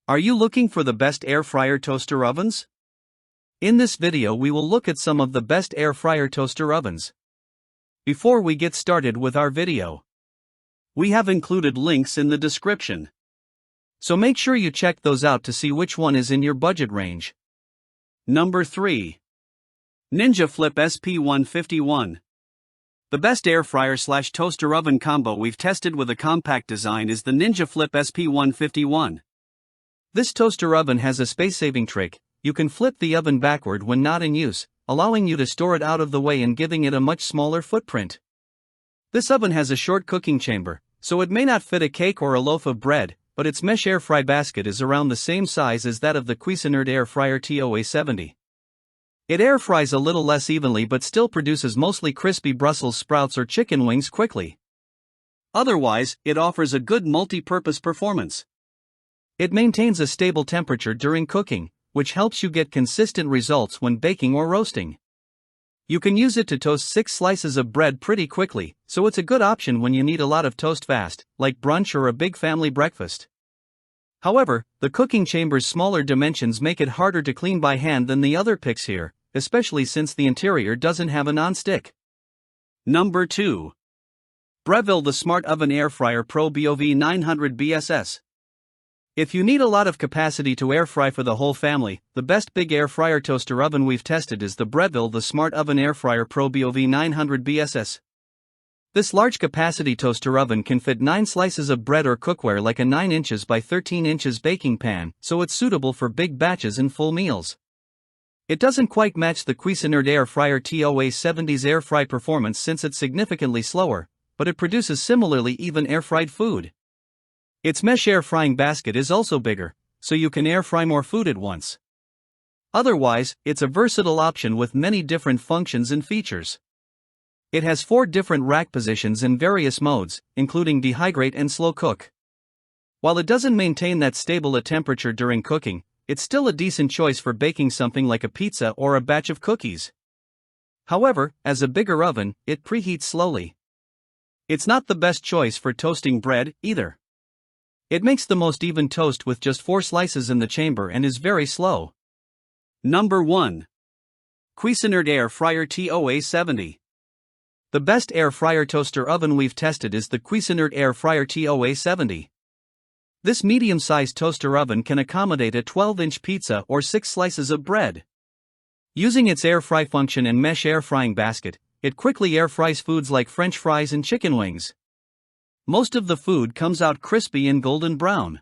Are you looking for the best air fryer toaster ovens? In this video we will look at some of the best air fryer toaster ovens. Before we get started with our video, we have included links in the description, so make sure you check those out to see which one is in your budget range. Number 3. Ninja Flip SP151. The best air fryer / toaster oven combo we've tested with a compact design is the Ninja Flip SP151. This toaster oven has a space-saving trick. You can flip the oven backward when not in use, allowing you to store it out of the way and giving it a much smaller footprint. This oven has a short cooking chamber, so it may not fit a cake or a loaf of bread, but its mesh air fry basket is around the same size as that of the Cuisinart air fryer TOA70. It air fries a little less evenly but still produces mostly crispy Brussels sprouts or chicken wings quickly. Otherwise, it offers a good multi-purpose performance. It maintains a stable temperature during cooking, which helps you get consistent results when baking or roasting. You can use it to toast 6 slices of bread pretty quickly, so it's a good option when you need a lot of toast fast, like brunch or a big family breakfast. However, the cooking chamber's smaller dimensions make it harder to clean by hand than the other picks here, especially since the interior doesn't have a non-stick. Number 2. Breville The Smart Oven Air Fryer Pro BOV 900 BSS. If you need a lot of capacity to air fry for the whole family, the best big air fryer toaster oven we've tested is the Breville The Smart Oven Air Fryer Pro BOV 900 BSS. This large capacity toaster oven can fit 9 slices of bread or cookware like a 9 inches by 13 inches baking pan, so it's suitable for big batches and full meals. It doesn't quite match the Cuisinart air fryer TOA70's air fry performance since it's significantly slower, but it produces similarly even air fried food. Its mesh air frying basket is also bigger, so you can air fry more food at once. Otherwise, it's a versatile option with many different functions and features. It has 4 different rack positions in various modes, including dehydrate and slow cook. While it doesn't maintain that stable a temperature during cooking, it's still a decent choice for baking something like a pizza or a batch of cookies. However, as a bigger oven, it preheats slowly. It's not the best choice for toasting bread, either. It makes the most even toast with just 4 slices in the chamber and is very slow. Number 1. Cuisinart Air Fryer TOA70. The best air fryer toaster oven we've tested is the Cuisinart Air Fryer TOA70. This medium-sized toaster oven can accommodate a 12-inch pizza or 6 slices of bread. Using its air fry function and mesh air frying basket, it quickly air fries foods like French fries and chicken wings. Most of the food comes out crispy and golden brown.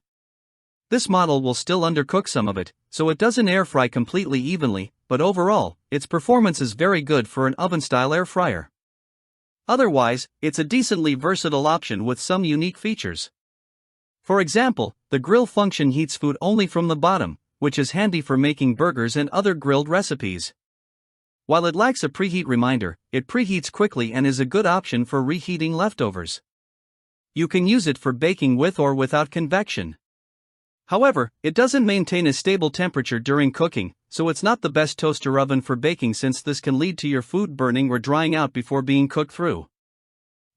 This model will still undercook some of it, so it doesn't air fry completely evenly, but overall, its performance is very good for an oven-style air fryer. Otherwise, it's a decently versatile option with some unique features. For example, the grill function heats food only from the bottom, which is handy for making burgers and other grilled recipes. While it lacks a preheat reminder, it preheats quickly and is a good option for reheating leftovers. You can use it for baking with or without convection. However, it doesn't maintain a stable temperature during cooking, so it's not the best toaster oven for baking since this can lead to your food burning or drying out before being cooked through.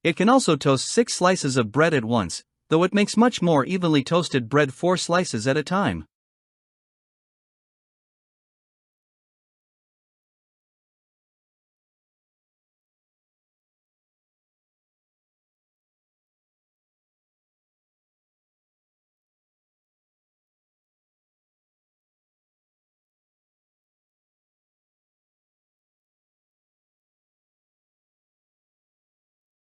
It can also toast 6 slices of bread at once, though it makes much more evenly toasted bread 4 slices at a time.